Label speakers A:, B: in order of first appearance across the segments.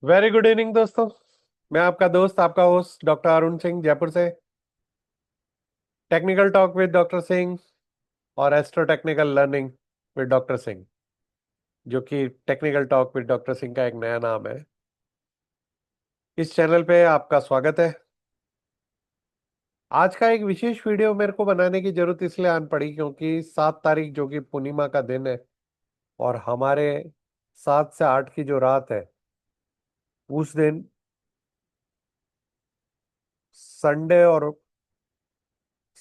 A: Very good evening दोस्तों। मैं आपका दोस्त आपका होस्ट डॉक्टर अरुण सिंह जयपुर से। Technical talk with doctor Singh और astro technical learning with doctor Singh, जो कि technical talk with doctor Singh का एक नया नाम है। इस चैनल पे आपका स्वागत है। आज का एक विशेष वीडियो मेरे को बनाने की जरूरत इसलिए आन पड़ी क्योंकि 7 तारीख जो कि पूर्णिमा का दिन है और हमारे 7 से 8 की जो रात है उस दिन संडे और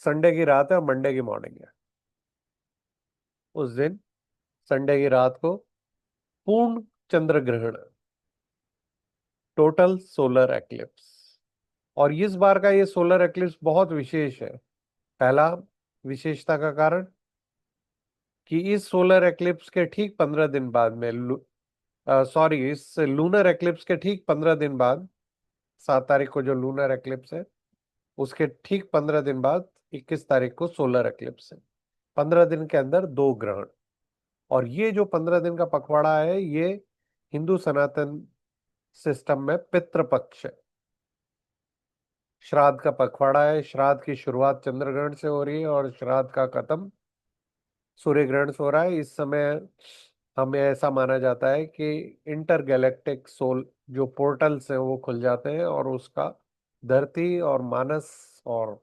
A: संडे की रात है और मंडे की मॉर्निंग है। उस दिन संडे की रात को पूर्ण चंद्र ग्रहण, टोटल सोलर एक्लिप्स। और इस बार का ये सोलर एक्लिप्स बहुत विशेष है। पहला विशेषता का कारण कि इस सोलर एक्लिप्स के ठीक 15 दिन बाद में इस लूनर एक्लिप्स के ठीक 15 दिन बाद, 7 तारीख को जो लूनर एक्लिप्स है उसके ठीक 15 दिन बाद 21 तारीख को सोलर एक्लिप्स है। 15 दिन के अंदर दो ग्रहण। और ये जो 15 दिन का पखवाड़ा है ये हिंदू सनातन सिस्टम में पितृपक्ष है, श्राद्ध का पखवाड़ा है। श्राद्ध की शुरुआत चंद्र ग्रहण से हो रही है और श्राद्ध का खत्म सूर्य ग्रहण से हो रहा है। इस समय हमें ऐसा माना जाता है कि इंटर गैलेक्टिक सोल जो पोर्टल्स हैं वो खुल जाते हैं और उसका धरती और मानस और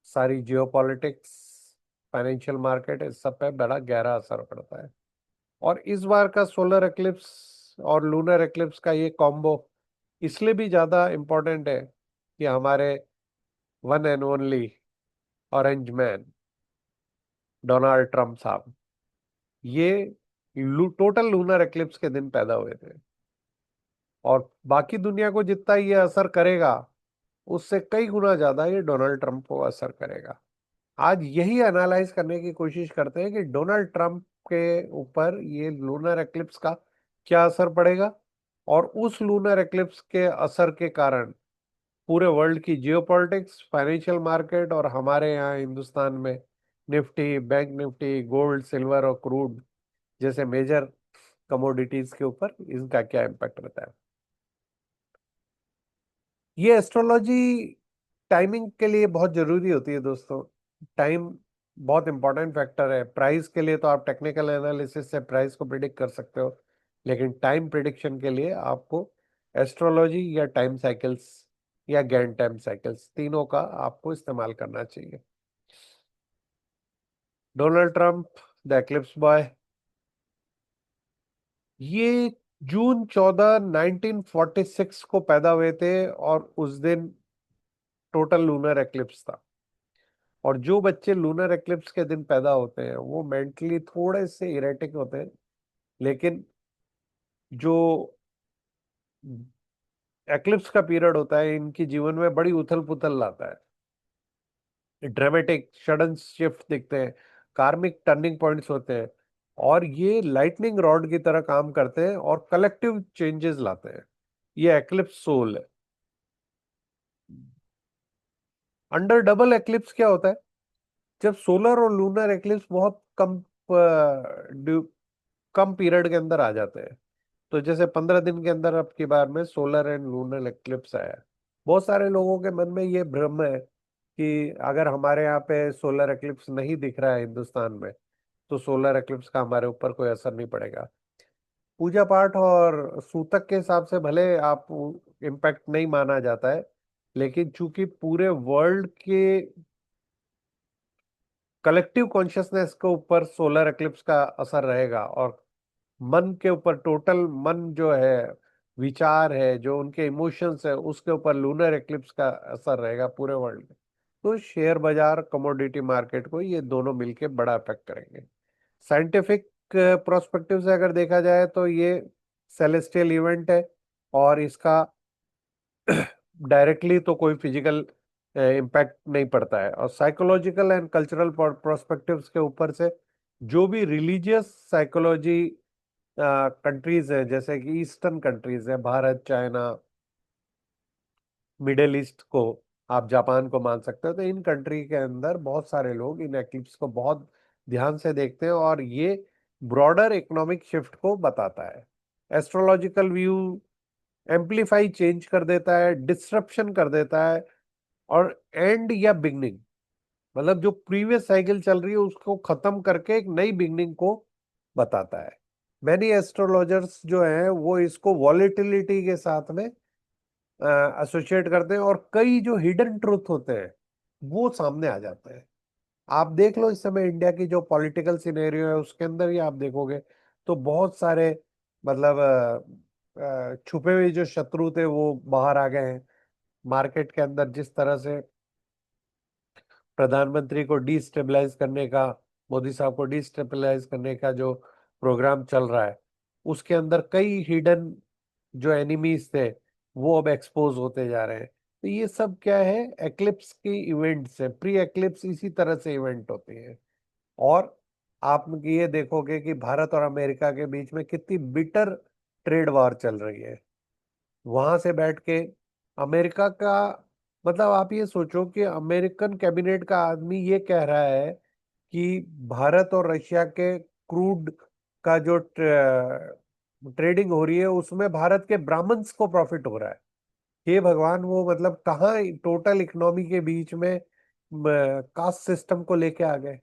A: सारी जियोपॉलिटिक्स, फाइनेंशियल मार्केट, इस सब पे बड़ा गहरा असर पड़ता है। और इस बार का सोलर एक्लिप्स और लूनर एक्लिप्स का ये कॉम्बो इसलिए भी ज्यादा इम्पोर्टेंट है कि हमारे one and only orange man Donald Trump साहब ये टोटल लूनर एक्लिप्स के दिन पैदा हुए थे। और बाकी दुनिया को जितना ये असर करेगा उससे कई गुना ज्यादा ये डोनाल्ड ट्रंप को असर करेगा। आज यही एनालाइज करने की कोशिश करते हैं कि डोनाल्ड ट्रंप के ऊपर ये लूनर एक्लिप्स का क्या असर पड़ेगा और उस लूनर एक्लिप्स के असर के कारण पूरे वर्ल्ड की जियोपॉलिटिक्स, फाइनेंशियल मार्केट और हमारे यहाँ हिंदुस्तान में Nifty, bank Nifty, gold, silver और क्रूड जैसे मेजर कमोडिटीज के ऊपर इसका क्या इम्पैक्ट रहता है। ये एस्ट्रोलॉजी टाइमिंग के लिए बहुत जरूरी होती है दोस्तों। टाइम बहुत इंपॉर्टेंट फैक्टर है। प्राइस के लिए तो आप टेक्निकल एनालिसिस से प्राइस को प्रिडिक्ट कर सकते हो, लेकिन टाइम प्रिडिक्शन के लिए आपको एस्ट्रोलॉजी या टाइम साइकिल्स या गैन टाइम साइकिल्स तीनों का आपको इस्तेमाल करना चाहिए। Donald Trump the eclipse boy, ये जून 14 1946 को पैदा हुए थे और उस दिन टोटल लूनर एक्लिप्स था। और जो बच्चे लूनर एक्लिप्स के दिन पैदा होते हैं वो मेंटली थोड़े से इरेटिक होते हैं, लेकिन जो एक्लिप्स का पीरियड होता है इनकी जीवन में बड़ी उथल पुथल लाता है। ड्रामेटिक सडन शिफ्ट दिखते हैं, कार्मिक टर्निंग पॉइंट्स होते हैं और ये लाइटनिंग रॉड की तरह काम करते हैं और कलेक्टिव चेंजेस लाते हैं। ये एक्लिप्स सोल है। अंडर डबल एक्लिप्स क्या होता है? जब सोलर और लूनर एक्लिप्स बहुत कम पीरियड के अंदर आ जाते हैं, तो जैसे 15 दिन के अंदर अब की बार में सोलर एंड लूनर एक्लिप्स आया। बहुत सारे लोगों के मन में ये भ्रम है कि अगर हमारे यहाँ पे सोलर एक्लिप्स नहीं दिख रहा है हिंदुस्तान में तो सोलर एक्लिप्स का हमारे ऊपर कोई असर नहीं पड़ेगा। पूजा पाठ और सूतक के हिसाब से भले आप इम्पैक्ट नहीं माना जाता है, लेकिन चूंकि पूरे वर्ल्ड के कलेक्टिव कॉन्शियसनेस के ऊपर सोलर एक्लिप्स का असर रहेगा और मन के ऊपर, टोटल मन जो है, विचार है, जो उनके इमोशंस है, उसके ऊपर लूनर एक्लिप्स का असर रहेगा पूरे वर्ल्ड में, तो शेयर बाजार, कमोडिटी मार्केट को ये दोनों मिलके बड़ा इफेक्ट करेंगे। साइंटिफिक प्रोस्पेक्टिव से अगर देखा जाए तो ये सेलेस्टियल इवेंट है और इसका डायरेक्टली तो कोई फिजिकल इम्पैक्ट नहीं पड़ता है। और साइकोलॉजिकल एंड कल्चरल प्रोस्पेक्टिव्स के ऊपर से जो भी रिलीजियस साइकोलॉजी कंट्रीज है, जैसे कि ईस्टर्न कंट्रीज है, भारत, चाइना, मिडिल ईस्ट को, आप जापान को मान सकते हो, तो इन कंट्री के अंदर बहुत सारे लोग इन एक्लिप्स को बहुत ध्यान से देखते हैं और ये ब्रॉडर इकोनॉमिक शिफ्ट को बताता है। एस्ट्रोलॉजिकल व्यू एम्पलीफाई चेंज कर देता है, डिस्ट्रप्शन कर देता है, और एंड या बिगनिंग, मतलब जो प्रीवियस साइकिल चल रही है उसको खत्म करके एक नई बिगनिंग को बताता है। मैनी एस्ट्रोलॉजर्स जो हैं वो इसको वॉलेटिलिटी के साथ में एसोसिएट करते हैं, और कई जो हिडन ट्रुथ होते हैं वो सामने आ जाते हैं। आप देख लो इस समय इंडिया की जो पॉलिटिकल सिनेरियो है उसके अंदर ही आप देखोगे तो बहुत सारे, मतलब छुपे हुए जो शत्रु थे वो बाहर आ गए हैं। मार्केट के अंदर जिस तरह से प्रधानमंत्री को डिस्टेबलाइज करने का, मोदी साहब को डिस्टेबलाइज करने का जो प्रोग्राम चल रहा है, उसके अंदर कई हिडन जो एनिमीज थे वो अब एक्सपोज होते जा रहे हैं। तो ये सब क्या है, एक्लिप्स की इवेंट्स है, प्री एक्लिप्स इसी तरह से इवेंट होती है। और आप ये देखोगे कि भारत और अमेरिका के बीच में कितनी बिटर ट्रेड वॉर चल रही है। वहां से बैठ के अमेरिका का, मतलब आप ये सोचो कि अमेरिकन कैबिनेट का आदमी ये कह रहा है कि भारत और रशिया के क्रूड का जो ट्रेडिंग हो रही है उसमें भारत के ब्राह्मण्स को प्रॉफिट हो रहा है। हे भगवान, वो मतलब कहाँ टोटल इकोनॉमी के बीच में कास्ट सिस्टम को लेके आ गए।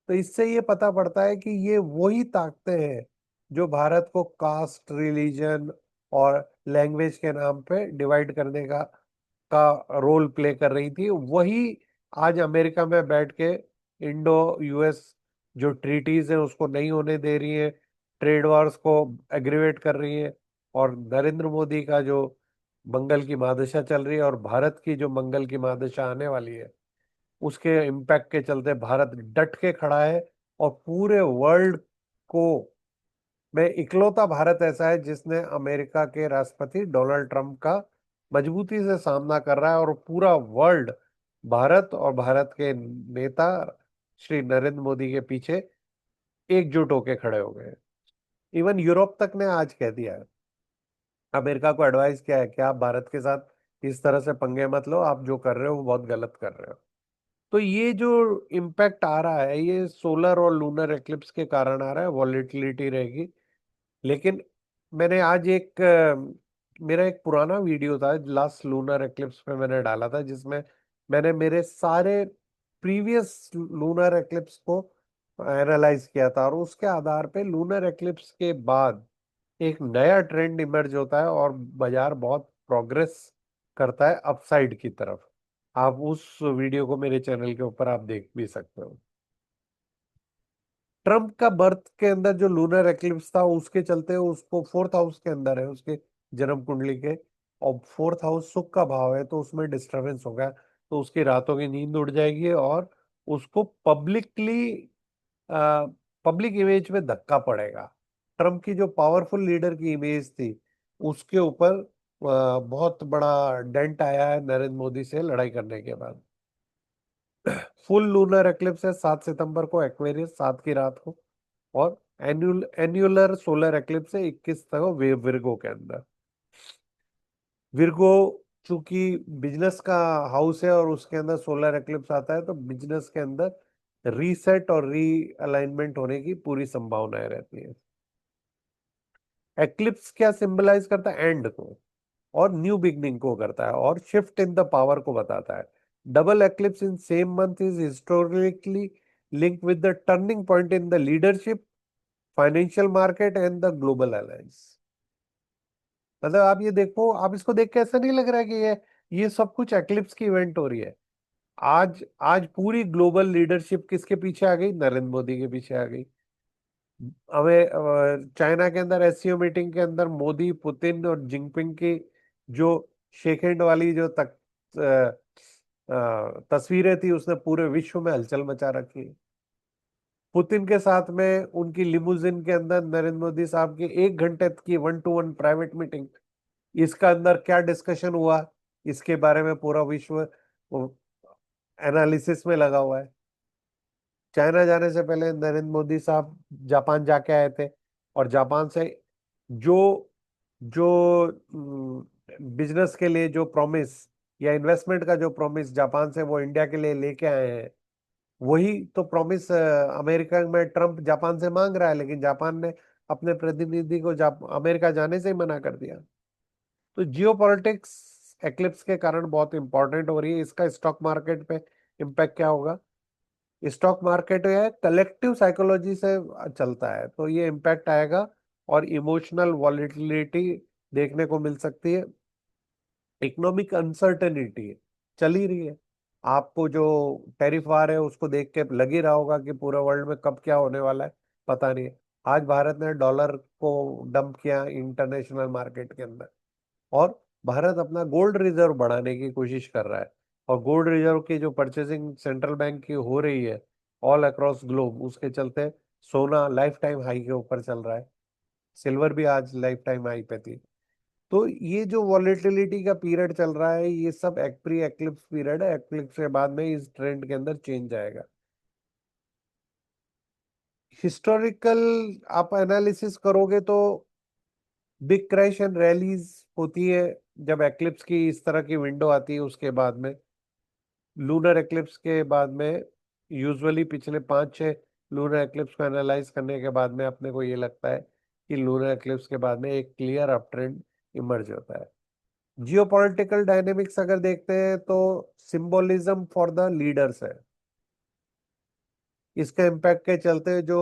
A: तो इससे ये पता पड़ता है कि ये वही ताकतें हैं जो भारत को कास्ट, रिलीजन और लैंग्वेज के नाम पे डिवाइड करने का रोल प्ले कर रही थी। वही आज अमेरिका में बैठ के इंडो यूएस जो ट्रीटीज है उसको नहीं होने दे रही है, ट्रेड वॉर्स को एग्रीवेट कर रही है। और नरेंद्र मोदी का जो मंगल की महादशा चल रही है और भारत की जो मंगल की महादशा आने वाली है, उसके इम्पैक्ट के चलते भारत डट के खड़ा है। और पूरे वर्ल्ड को में इकलौता भारत ऐसा है जिसने अमेरिका के राष्ट्रपति डोनाल्ड ट्रंप का मजबूती से सामना कर रहा है, और पूरा वर्ल्ड भारत और भारत के नेता श्री नरेंद्र मोदी के पीछे एकजुट होके खड़े हो गए। इवन यूरोप तक ने आज कह दिया है, अमेरिका को एडवाइस किया है कि आप भारत के साथ इस तरह से पंगे मत लो, आप जो कर रहे हो वो बहुत गलत कर रहे हो। तो ये जो इम्पैक्ट आ रहा है ये सोलर और लूनर एक्लिप्स के कारण आ रहा है, वॉलेटिलिटी रहेगी। लेकिन मैंने आज मेरा एक पुराना वीडियो था लास्ट लूनर एक्लिप्स पे मैंने डाला था, जिसमें मैंने मेरे सारे प्रीवियस लूनर एक्लिप्स को एनालाइज किया था, और उसके आधार पे लूनर एक्लिप्स के बाद एक नया ट्रेंड इमर्ज होता है और बाजार बहुत प्रोग्रेस करता है अपसाइड की तरफ। आप उस वीडियो को मेरे चैनल के ऊपर आप देख भी सकते हो। ट्रम्प का बर्थ के अंदर जो लूनर एक्लिप्स था उसके चलते उसको फोर्थ हाउस के अंदर है उसके जन्म कुंडली के, और फोर्थ हाउस सुख का भाव है, तो उसमें डिस्टरबेंस हो गया, तो उसकी रातों की नींद उड़ जाएगी और उसको पब्लिक इमेज में धक्का पड़ेगा। ट्रम्प की जो पावरफुल लीडर की इमेज थी उसके ऊपर बहुत बड़ा डेंट आया है नरेंद्र मोदी से लड़ाई करने के बाद। फुल लूनर एक्लिप्स है 7 सितंबर को, एक्वेरियस 7 की रात को। और एन्युलर सोलर एक्लिप्स है 21 तक विर्गो के अंदर। विर्गो चूंकि बिजनेस का हाउस है और उसके अंदर सोलर एक्लिप्स आता है, तो बिजनेस के अंदर रीसेट और री अलाइनमेंट होने की पूरी संभावनाएं रहती है। एक्लिप्स क्या सिंबलाइज करता है? एंड को और न्यू बिगनिंग को करता है, और शिफ्ट इन द पावर को बताता है। Double eclipse in same month is historically linked with the turning point in the leadership, financial market and the global alliance. मतलब आप ये देखो, आप इसको देख के ऐसा नहीं लग रहा है कि ये सब कुछ एक्लिप्स की इवेंट हो रही है? आज आज पूरी ग्लोबल लीडरशिप किसके पीछे आ गई? नरेंद्र मोदी के पीछे आ गई। हमें चाइना के अंदर एससीओ मीटिंग के अंदर मोदी, पुतिन और जिनपिंग की जो शेक हैंड वाली जो तस्वीरें थी उसने पूरे विश्व में हलचल मचा रखी। पुतिन के साथ में उनकी लिमुजिन के अंदर नरेंद्र मोदी साहब की 1 घंटे की 1-to-1 प्राइवेट मीटिंग, इसका अंदर क्या डिस्कशन हुआ इसके बारे में पूरा विश्व एनालिसिस में लगा हुआ है। चाइना जाने से पहले नरेंद्र मोदी साहब जापान जाके आए थे, और जापान से जो जो बिजनेस के लिए जो प्रॉमिस या इन्वेस्टमेंट का जो प्रॉमिस जापान से वो इंडिया के लिए लेके आए हैं, वही तो प्रॉमिस अमेरिका में ट्रम्प जापान से मांग रहा है, लेकिन जापान ने अपने प्रतिनिधि को अमेरिका जाने से ही मना कर दिया। तो जियोपॉलिटिक्स एक्लिप्स के कारण बहुत इंपॉर्टेंट हो रही है। इसका स्टॉक मार्केट पे इम्पैक्ट क्या होगा? स्टॉक मार्केट है कलेक्टिव साइकोलॉजी से चलता है, तो ये इम्पैक्ट आएगा और इमोशनल वॉलेटिलिटी देखने को मिल सकती है। इकोनॉमिक अनसर्टेनिटी चल ही रही है। आपको जो टैरिफ वार है उसको देख के लग ही रहा होगा कि पूरे वर्ल्ड में कब क्या होने वाला है, पता नहीं है। आज भारत ने डॉलर को डंप किया इंटरनेशनल मार्केट के अंदर, और भारत अपना गोल्ड रिजर्व बढ़ाने की कोशिश कर रहा है। और गोल्ड रिजर्व की जो परचेसिंग सेंट्रल बैंक की हो रही है ऑल अक्रॉस ग्लोब, उसके चलते सोना लाइफ टाइम हाई के ऊपर चल रहा है। सिल्वर भी आज लाइफ टाइम हाई पे थी। तो ये जो वॉलेटिलिटी का पीरियड चल रहा है, ये सब प्री एक्लिप्स पीरियड है। एक्लिप्स के बाद में इस ट्रेंड के अंदर चेंज आएगा। हिस्टोरिकल आप एनालिसिस करोगे तो बिग क्रैश एंड रैलीज होती है जब एक्लिप्स की इस तरह की विंडो आती है। उसके बाद में लूनर एक्लिप्स के बाद में यूजुअली पिछले 5-6 लूनर एक्लिप्स को एनालाइज करने के बाद में अपने को ये लगता है कि लूनर एक्लिप्स के बाद में एक क्लियर अप ट्रेंड इमर्ज होता है। जियोपॉलिटिकल डायनेमिक्स अगर देखते हैं तो सिंबोलिज्म फॉर द लीडर्स है। इसके इम्पैक्ट के चलते जो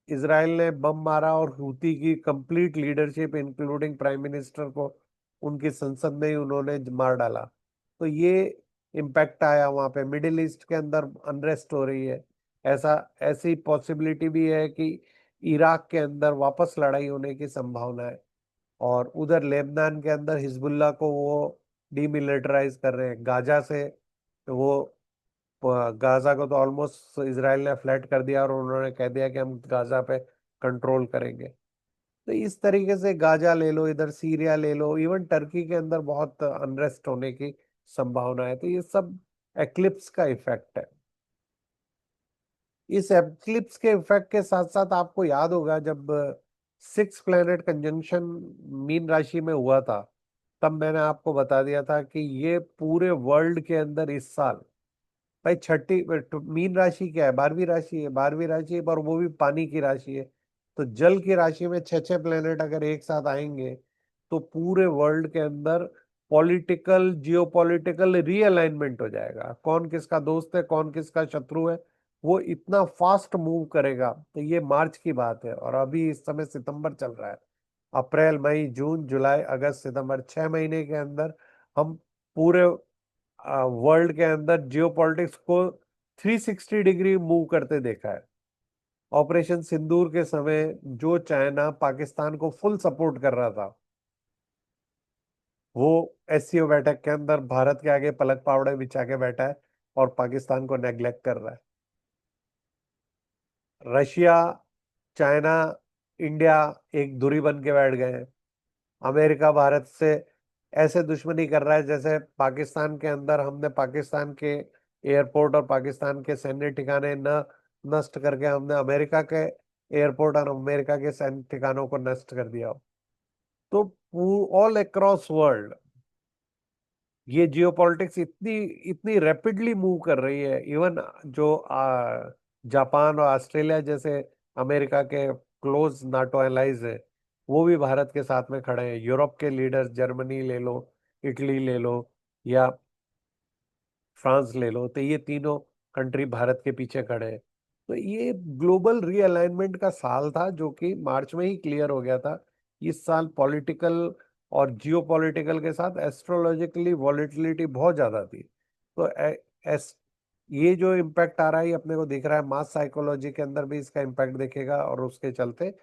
A: इसराइल ने बम मारा और हूती की complete leadership including prime minister को उनकी संसद में ही उन्होंने मार डाला, तो ये इम्पैक्ट आया वहां पे। मिडिल ईस्ट के अंदर अनरेस्ट हो रही है। ऐसा ऐसी पॉसिबिलिटी भी है कि इराक के अंदर वापस लड़ाई होने की संभावना है। और उधर लेबनान के अंदर हिजबुल्लाह को वो डीमिलिटराइज कर रहे हैं गाजा से। वो गाजा को तो ऑलमोस्ट इसराइल ने फ्लैट कर दिया और उन्होंने कह दिया कि हम गाजा पे कंट्रोल करेंगे। तो इस तरीके से गाजा ले लो, इधर सीरिया ले लो, इवन टर्की के अंदर बहुत अनरेस्ट होने की संभावना है। तो ये सब एक्लिप्स का इफेक्ट है। इस एक्लिप्स के इफेक्ट के साथ साथ आपको याद होगा जब 6 प्लैनेट कंजंक्शन मीन राशि में हुआ था, तब मैंने आपको बता दिया था कि ये पूरे वर्ल्ड के अंदर इस साल, भाई छठी मीन राशि क्या है? 12वीं राशि है। 12वीं राशि है पर वो भी पानी की राशि है। तो जल की राशि में 6-6 प्लेनेट अगर एक साथ आएंगे तो पूरे वर्ल्ड के अंदर पॉलिटिकल जियोपॉलिटिकल रीअलाइनमेंट हो जाएगा। कौन किसका दोस्त है, कौन किसका शत्रु है, वो इतना फास्ट मूव करेगा। तो ये मार्च की बात है और अभी इस समय सितंबर चल रहा है। अप्रैल मई जून जुलाई अगस्त सितंबर 6 महीने के अंदर हम पूरे वर्ल्ड के अंदर जियोपॉलिटिक्स को 360 डिग्री मूव करते देखा है। ऑपरेशन सिंदूर के समय जो चाइना पाकिस्तान को फुल सपोर्ट कर रहा था, वो एससीओ बैठक के अंदर भारत के आगे पलक पावड़े बिछा के बैठा है और पाकिस्तान को नेग्लेक्ट कर रहा है। रशिया, चाइना, इंडिया एक दूरी बन के बैठ गए हैं। अमेरिका भारत से ऐसे दुश्मनी कर रहा है जैसे पाकिस्तान के अंदर हमने पाकिस्तान के एयरपोर्ट और पाकिस्तान के सैन्य ठिकाने न नष्ट करके हमने अमेरिका के एयरपोर्ट और अमेरिका के सैन्य ठिकानों को नष्ट कर दिया हो। तो ऑल अक्रॉस वर्ल्ड ये जियोपॉलिटिक्स इतनी इतनी रैपिडली मूव कर रही है। इवन जो जापान और ऑस्ट्रेलिया जैसे अमेरिका के क्लोज नाटो एलाइज है, वो भी भारत के साथ में खड़े हैं। यूरोप के लीडर्स, जर्मनी ले लो, इटली ले लो, या फ्रांस ले लो, तो ये तीनों कंट्री भारत के पीछे खड़े हैं। तो ये ग्लोबल रीअलाइनमेंट का साल था जो कि मार्च में ही क्लियर हो गया था। इस साल पॉलिटिकल और जियो पॉलिटिकल के साथ एस्ट्रोलॉजिकली वॉलेटिलिटी बहुत ज्यादा थी। तो एस ये जो इम्पैक्ट आ रहा है ये अपने को दिख रहा है। मास साइकोलॉजी के अंदर भी इसका इम्पैक्ट दिखेगा और उसके चलते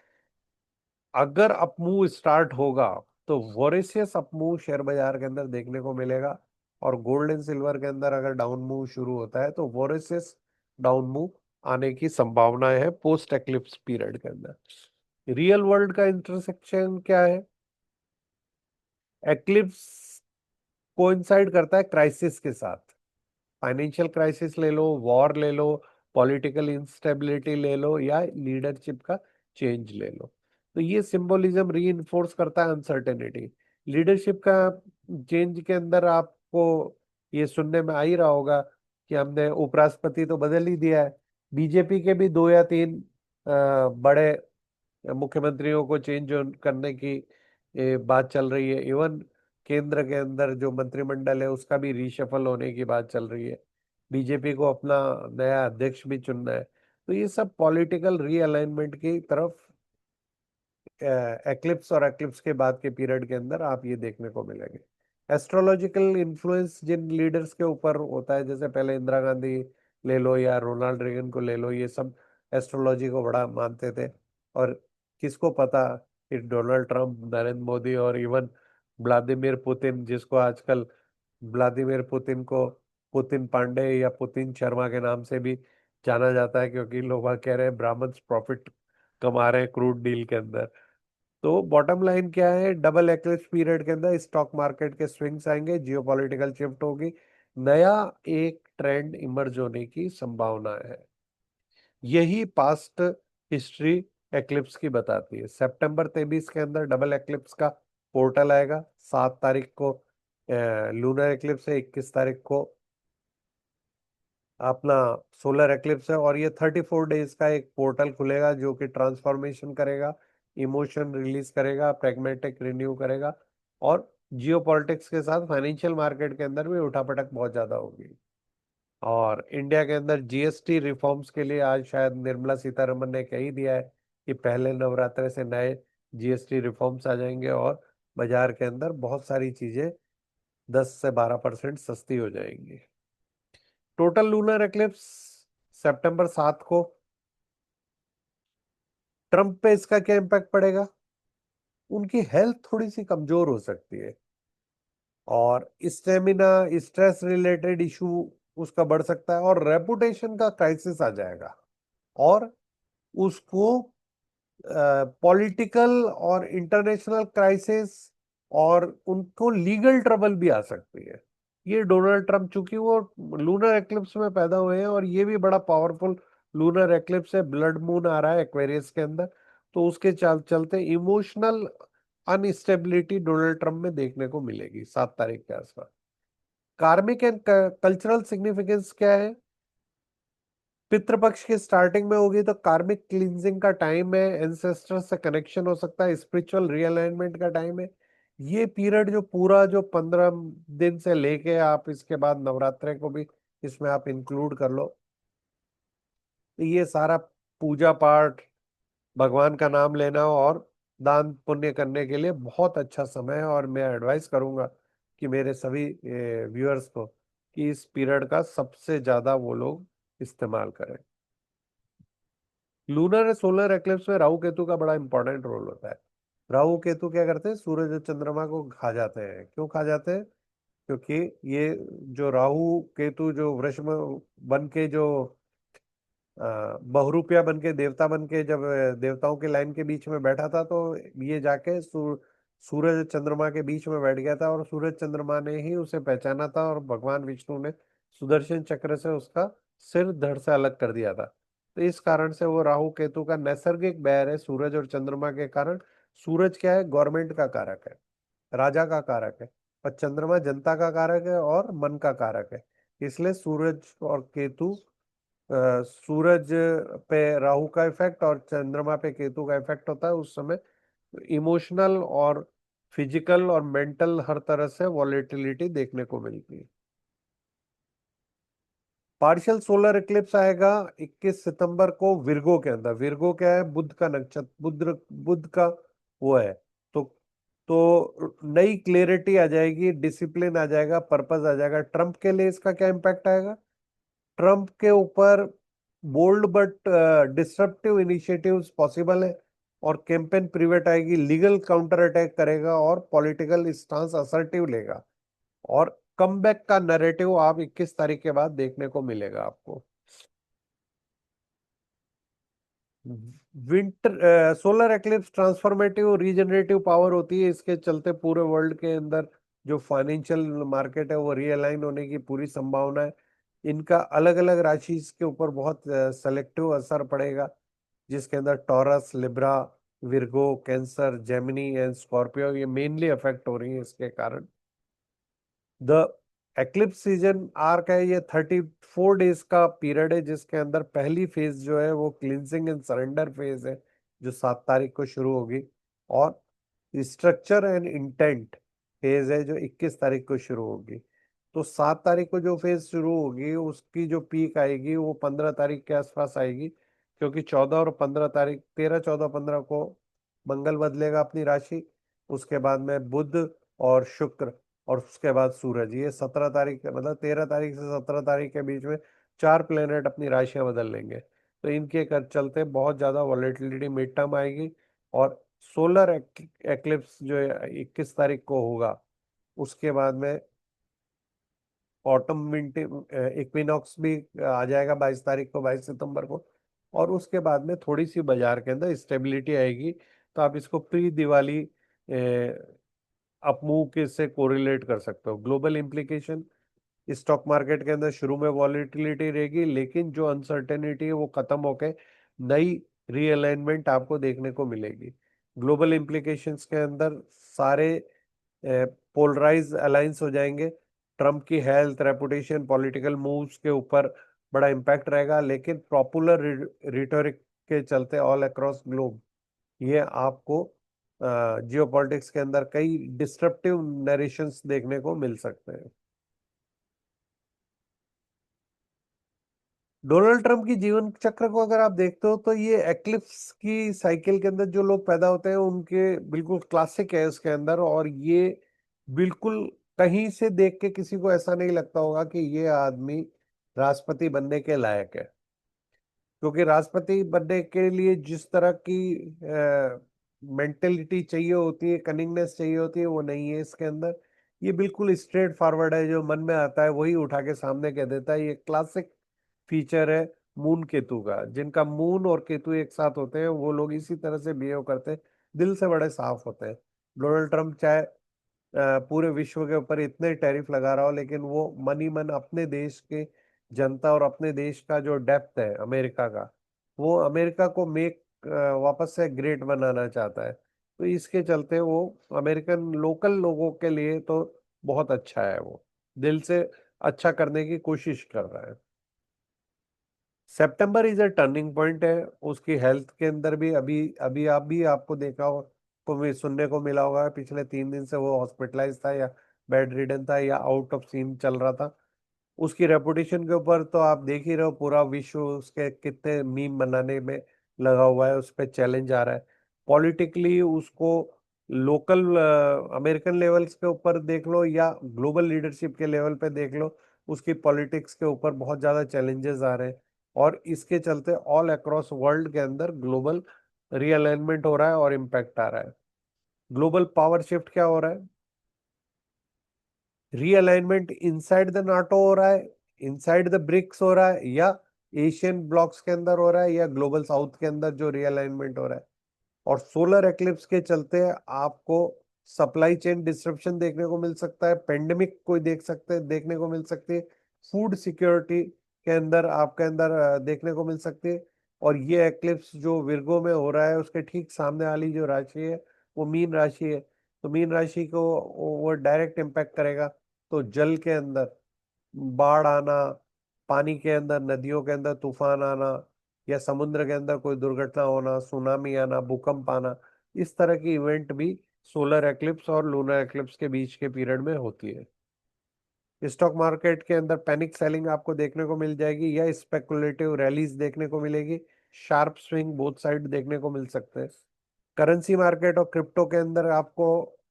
A: अगर अपमूव स्टार्ट होगा तो वोरेशियस अपमूव शेयर बाजार के अंदर देखने को मिलेगा। और गोल्ड एंड सिल्वर के अंदर अगर डाउन मूव शुरू होता है तो वोरेशियस डाउन मूव आने की संभावनाएं है पोस्ट एक्लिप्स पीरियड के अंदर। रियल वर्ल्ड का इंटरसेक्शन क्या है? एक्लिप्स कोइंसाइड करता है क्राइसिस के साथ। फाइनेंशियल क्राइसिस ले लो, वॉर ले लो, पॉलिटिकल इंस्टेबिलिटी ले लो, या लीडरशिप का चेंज ले लो। तो ये सिंबोलिज्म री करता है अनसर्टेनिटी। लीडरशिप का चेंज के अंदर आपको ये सुनने में आ ही रहा होगा कि हमने उपराष्ट्रपति तो बदल ही दिया है। बीजेपी के भी 2 या 3 बड़े मुख्यमंत्रियों को चेंज करने की बात चल रही है। इवन केंद्र के अंदर जो मंत्रिमंडल है उसका भी रीशफल होने की बात चल रही है। बीजेपी को अपना नया अध्यक्ष भी चुनना है। तो ये सब पॉलिटिकल रीअलाइनमेंट की तरफ एक्लिप्स और एक्लिप्स के बाद के पीरियड के अंदर आप ये देखने को मिलेंगे। एस्ट्रोलॉजिकल इन्फ्लुएंस जिन लीडर्स के ऊपर होता है, जैसे पहले इंदिरा गांधी ले लो या रोनाल्ड रेगन को ले लो, ये सब एस्ट्रोलॉजी को बड़ा मानते थे। और किसको पता कि डोनाल्ड ट्रंप, नरेंद्र मोदी और इवन व्लादिमीर पुतिन, जिसको आजकल व्लादिमीर पुतिन को पुतिन पांडे या पुतिन शर्मा के नाम से भी जाना जाता है, क्योंकि लोग वहाँ कह रहे हैं ब्राह्मण्स प्रॉफिट कमा रहे हैं क्रूड डील के अंदर। तो बॉटम लाइन क्या है, डबल एक्लिप्स पीरियड के अंदर स्टॉक मार्केट के स्विंग्स आएंगे, जियोपॉलिटिकल शिफ्ट होगी, नया एक ट्रेंड इमर्ज होने की संभावना है। यही पास्ट हिस्ट्री एक्लिप्स की बताती है। सितंबर 23 के अंदर डबल एक्लिप्स का पोर्टल आएगा। 7 तारीख को लूनर एक्लिप्स है, 21 तारीख को अपना सोलर एक्लिप्स है। और ये 34 डेज का एक पोर्टल खुलेगा जो कि ट्रांसफॉर्मेशन करेगा, इमोशन रिलीज करेगा, प्रैग्मेटिक रिन्यू करेगा। और जियोपॉलिटिक्स के साथ फाइनेंशियल मार्केट के अंदर भी उठापटक बहुत ज्यादा होगी। और इंडिया के अंदर जीएसटी रिफॉर्म्स के लिए आज शायद निर्मला सीतारमन ने कह ही दिया है कि पहले नवरात्र से नए जीएसटी रिफॉर्म्स आ जाएंगे और बाजार के अंदर बहुत सारी चीजें 10 से 12% सस्ती हो जाएंगी। टोटल लूनर एक्लिप्स सितंबर 7 को। ट्रंप पे इसका क्या इम्पैक्ट पड़ेगा? उनकी हेल्थ थोड़ी सी कमजोर हो सकती है और स्टेमिना, स्ट्रेस रिलेटेड इशू उसका बढ़ सकता है और रेपुटेशन का क्राइसिस आ जाएगा। और उसको पॉलिटिकल और इंटरनेशनल क्राइसिस और उनको लीगल ट्रबल भी आ सकती है। ये डोनाल्ड ट्रंप, चूंकि वो लूनर एक्लिप्स में पैदा हुए हैं और ये भी बड़ा पावरफुल लूनर एक्लिप्स है, ब्लड मून आ रहा है एक्वेरियस के अंदर, तो उसके चलते इमोशनल अनस्टेबिलिटी डोनाल्ड ट्रंप में देखने को मिलेगी 7 तारीख के आसपास। कार्मिक एंड कल्चरल सिग्निफिकेंस क्या है? पितृपक्ष की स्टार्टिंग में होगी तो कार्मिक क्लींजिंग का टाइम है, एंसेस्टर से कनेक्शन हो सकता है, स्पिरिचुअल रिअलाइनमेंट का टाइम है। ये पीरियड जो पूरा जो 15 दिन से लेके आप इसके बाद नवरात्रे को भी इसमें आप इंक्लूड कर लो, तो ये सारा पूजा पाठ, भगवान का नाम लेना और दान पुण्य करने के लिए बहुत अच्छा समय है। और मैं एडवाइस करूंगा कि मेरे सभी व्यूअर्स को कि इस पीरियड का सबसे ज्यादा वो लोग इस्तेमाल करें। लूनर सोलर एक्लिप्स में राहु केतु का बड़ा इंपॉर्टेंट रोल होता है। राहु केतु क्या करते हैं? सूरज और चंद्रमा को खा जाते हैं। क्यों खा जाते हैं? क्योंकि ये जो राहु केतु जो वृष में बन के जो बहुरूपिया बन के, देवता बन के जब देवताओं के लाइन के बीच में बैठा था, तो ये जाके सूरज चंद्रमा के बीच में बैठ गया था और सूरज चंद्रमा ने ही उसे पहचाना था और भगवान विष्णु ने सुदर्शन चक्र से उसका सिर धड़ से अलग कर दिया था। तो इस कारण से वो राहु केतु का नैसर्गिक बैर है सूरज और चंद्रमा के कारण। सूरज क्या है? गवर्नमेंट का कारक है, राजा का कारक है। और चंद्रमा जनता का कारक है और मन का कारक है। इसलिए सूरज और केतु, सूरज पे राहु का इफेक्ट और चंद्रमा पे केतु का इफेक्ट होता है उस समय इमोशनल और फिजिकल और मेंटल हर तरह से वॉलेटिलिटी देखने को मिलती है। पार्शियल सोलर इक्लिप्स आएगा 21 सितंबर को विर्गो के अंदर। विर्गो क्या है? बुध का नक्षत्र, बुध बुध का वो है। तो नई क्लेरिटी आ जाएगी, डिसिप्लिन आ जाएगा, पर्पस आ जाएगा। ट्रंप के लिए इसका क्या इम्पैक्ट आएगा? ट्रंप के ऊपर bold but disruptive initiatives possible है और कैंपेन पिवट आएगी, लीगल काउंटर अटैक करेगा और पॉलिटिकल स्टांस असर्टिव लेगा। और कमबैक का नैरेटिव आप 21 तारीख के बाद देखने को मिलेगा आपको। Winter solar eclipse transformative regenerative power होती है। इसके चलते पूरे वर्ल्ड के अंदर जो फाइनेंशियल मार्केट है वो रीअलाइन होने की पूरी संभावना है। इनका अलग अलग राशि के ऊपर बहुत सेलेक्टिव असर पड़ेगा, जिसके अंदर taurus, Libra, Virgo, cancer, Gemini and Scorpio ये मेनली अफेक्ट हो रही है इसके कारण। द एक्लिप्स सीजन आर्क है, ये 34 डेज का पीरियड है, जिसके अंदर पहली फेज जो है वो क्लिनजिंग एंड सरेंडर फेज है, जो 7 तारीख को शुरू होगी। और स्ट्रक्चर एंड इंटेंट, फेज है जो 21 तारीख को शुरू होगी। तो 7 तारीख को जो फेज शुरू होगी उसकी जो पीक आएगी वो 15 तारीख के आसपास आएगी, क्योंकि 14 और 15 तारीख, 13, 14, 15 को मंगल बदलेगा अपनी राशि। उसके बाद में बुध और शुक्र, और उसके बाद सूरज। ये 17 तारीख, मतलब 13 तारीख से 17 तारीख के बीच में 4 प्लेनेट अपनी राशियां बदल लेंगे। तो इनके कर चलते बहुत ज्यादा वॉलेटिलिटी मिड टर्म आएगी। और सोलर एक्लिप्स जो 21 तारीख को होगा, उसके बाद में ऑटम विंटर इक्विनॉक्स भी आ जाएगा 22 तारीख को, 22 सितंबर को। और उसके बाद में थोड़ी सी बाजार के अंदर स्टेबिलिटी आएगी। तो आप इसको प्री दिवाली अपमूव के से कोरिलेट कर सकते हो। ग्लोबल इम्प्लीकेशन, स्टॉक मार्केट के अंदर शुरू में वॉलेटिलिटी रहेगी, लेकिन जो अनसर्टेनिटी है वो खत्म होके नई रीअलाइनमेंट आपको देखने को मिलेगी। ग्लोबल इम्प्लीकेशंस के अंदर सारे पोलराइज अलायंस हो जाएंगे। ट्रम्प की हेल्थ, रेपुटेशन, पॉलिटिकल मूव्स के ऊपर बड़ा इम्पैक्ट रहेगा, लेकिन पॉपुलर रिटोरिक के चलते ऑल अक्रॉस ग्लोब ये आपको जियोपॉलिटिक्स के अंदर कई डिस्ट्रप्टिव नरेशंस देखने को मिल सकते हैं। डोनाल्ड ट्रंप की जीवन चक्र को अगर आप देखते हो तो ये एक्लिप्स की साइकिल के अंदर जो लोग पैदा होते हैं उनके बिल्कुल क्लासिक है इसके अंदर। और ये बिल्कुल कहीं से देख के किसी को ऐसा नहीं लगता होगा कि ये आदमी राष्ट्रपति बनने के लायक है, क्योंकि राष्ट्रपति बनने के लिए जिस तरह की मेंटेलिटी चाहिए होती है, कनिंगनेस चाहिए होती है, वो नहीं है इसके अंदर। ये बिल्कुल स्ट्रेट फॉरवर्ड है, जो मन में आता है वही उठा के सामने कह देता है। ये क्लासिक फीचर है मून केतु का। जिनका मून और केतु एक साथ होते हैं वो लोग इसी तरह से बिहेव करते हैं, दिल से बड़े साफ होते हैं। डोनाल्ड ट्रंप चाहे पूरे विश्व के ऊपर इतने टैरिफ लगा रहा हो, लेकिन वो मन ही मन अपने देश के जनता और अपने देश का जो डेप्थ है अमेरिका का, वो अमेरिका को मेक वापस से ग्रेट बनाना चाहता है। तो इसके चलते वो अमेरिकन लोकल लोगों के लिए तो बहुत अच्छा है, वो दिल से अच्छा करने की कोशिश कर रहा है। सितंबर इज अ टर्निंग पॉइंट है उसकी हेल्थ के अंदर भी। अभी अभी आप भी आपको देखा हो, को भी सुनने को मिला होगा, पिछले 3 दिन से वो हॉस्पिटलाइज था या बेड रिडन था या आउट ऑफ सीन चल रहा था। उसकी रेपुटेशन के ऊपर तो आप देख ही रहे हो, पूरा विश्व उसके कितने मीम बनाने में लगा हुआ है, उस पर चैलेंज आ रहा है। पॉलिटिकली उसको लोकल अमेरिकन लेवल्स के ऊपर देख लो या ग्लोबल लीडरशिप के लेवल पे देख लो, उसकी पॉलिटिक्स के ऊपर बहुत ज्यादा चैलेंजेस आ रहे हैं। और इसके चलते ऑल अक्रॉस वर्ल्ड के अंदर ग्लोबल रीअलाइनमेंट हो रहा है और इम्पैक्ट आ रहा है। ग्लोबल पावर शिफ्ट क्या हो रहा है? रीअलाइनमेंट इनसाइड द नाटो हो रहा है, इनसाइड द ब्रिक्स हो रहा है, या एशियन ब्लॉक्स के अंदर हो रहा है, या ग्लोबल साउथ के अंदर जो रीअलाइनमेंट हो रहा है। और सोलर एक्लिप्स के चलते आपको सप्लाई चेन डिस्ट्रप्शन देखने को मिल सकता है, पेंडेमिक कोई देख सकते हैं, देखने को मिल सकती है, फूड सिक्योरिटी के अंदर आपके अंदर देखने को मिल सकती है। और ये एक्लिप्स जो विर्गो में हो रहा है उसके ठीक सामने वाली जो राशि है वो मीन राशि है। तो मीन राशि को वो डायरेक्ट इम्पैक्ट करेगा। तो जल के अंदर बाढ़ आना, पानी के अंदर नदियों के अंदर तूफान आना, या समुद्र के अंदर कोई दुर्घटना होना, सुनामी आना, भूकंप आना, इस तरह की इवेंट भी सोलर एक्लिप्स और लूनर एक्लिप्स के बीच के पीरियड में होती है। स्टॉक मार्केट के अंदर पैनिक सेलिंग आपको देखने को मिल जाएगी या स्पेकुलेटिव रैलीज देखने को मिलेगी। शार्प स्विंग बोथ साइड देखने को मिल सकते हैं। करेंसी मार्केट और क्रिप्टो के अंदर आपको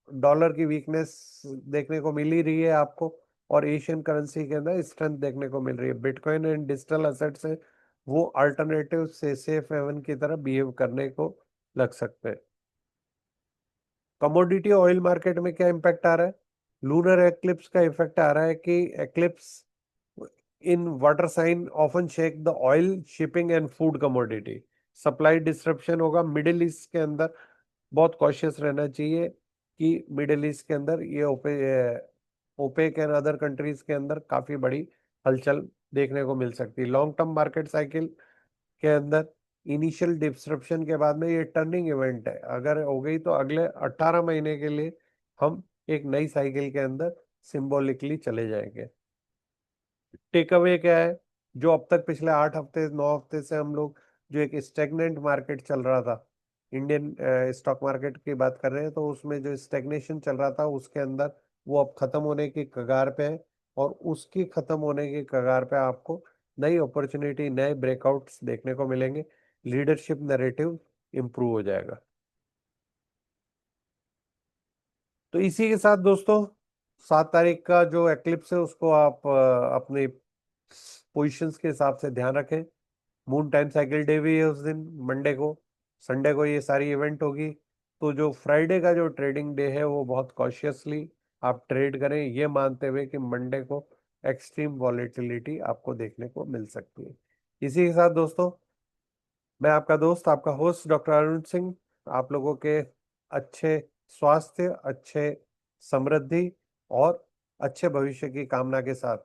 A: डॉलर की वीकनेस देखने को मिल ही रही है आपको। और एशियन करेंसी के अंदर स्ट्रेंथ देखने को मिल रही है। बिटकॉइन एंड डिजिटल असेट्स है वो अल्टरनेटिव से सेफ हेवन की तरह बिहेव करने को लग सकते हैं। कमोडिटी ऑयल मार्केट में क्या इम्पैक्ट आ रहा है? लूनर एक्लिप्स का इफेक्ट आ रहा है कि eclipse in water sign often shake the oil, shipping and food commodity. Supply disruption होगा मिडिल ईस्ट के अंदर। बहुत कॉशियस रहना चाहिए कि मिडिल ईस्ट के अंदर ये ओपेक एंड अदर कंट्रीज के अंदर काफी बड़ी हलचल देखने को मिल सकती है। लॉन्ग टर्म मार्केट साइकिल के अंदर इनिशियल डिस्ट्रप्शन के बाद में ये टर्निंग इवेंट है, अगर हो गई तो अगले 18 महीने के लिए हम एक नई साइकिल के अंदर सिंबॉलिकली चले जाएंगे। टेक अवे क्या है? जो अब तक पिछले 8 हफ्ते 9 हफ्ते से हम लोग जो एक स्टेगनेंट मार्केट चल रहा था, इंडियन स्टॉक मार्केट की बात कर रहे हैं, तो उसमें जो स्टेग्नेशन चल रहा था उसके अंदर वो अब खत्म होने की कगार पे है, और उसकी खत्म होने की कगार पे आपको नई अपॉर्चुनिटी, नए ब्रेकआउट्स देखने को मिलेंगे, लीडरशिप नैरेटिव इंप्रूव हो जाएगा। तो इसी के साथ दोस्तों, 7 तारीख का जो एक्लिप्स है उसको आप अपने पोजीशंस के हिसाब से ध्यान रखें। मून टाइम साइकिल डे भी है उस दिन, मंडे को। संडे को ये सारी इवेंट होगी। तो जो फ्राइडे का जो ट्रेडिंग डे है वो बहुत कॉशियसली आप ट्रेड करें, ये मानते हुए कि मंडे को एक्सट्रीम वॉलेटिलिटी आपको देखने को मिल सकती है। इसी के साथ दोस्तों, मैं आपका दोस्त, आपका होस्ट डॉक्टर अरुण सिंह, आप लोगों के अच्छे स्वास्थ्य, अच्छे समृद्धि और अच्छे भविष्य की कामना के साथ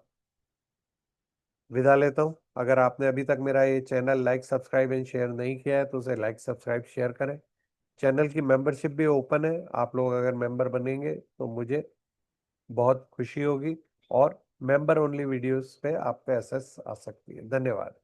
A: विदा लेता हूं। अगर आपने अभी तक मेरा ये channel like, subscribe and share नहीं किया है तो उसे लाइक, सब्सक्राइब, शेयर करें। चैनल की मेंबरशिप भी ओपन है, आप लोग अगर मेंबर बनेंगे तो मुझे बहुत खुशी होगी, और मेंबर ओनली वीडियोस पे आपको एक्सेस आ सकती है। धन्यवाद।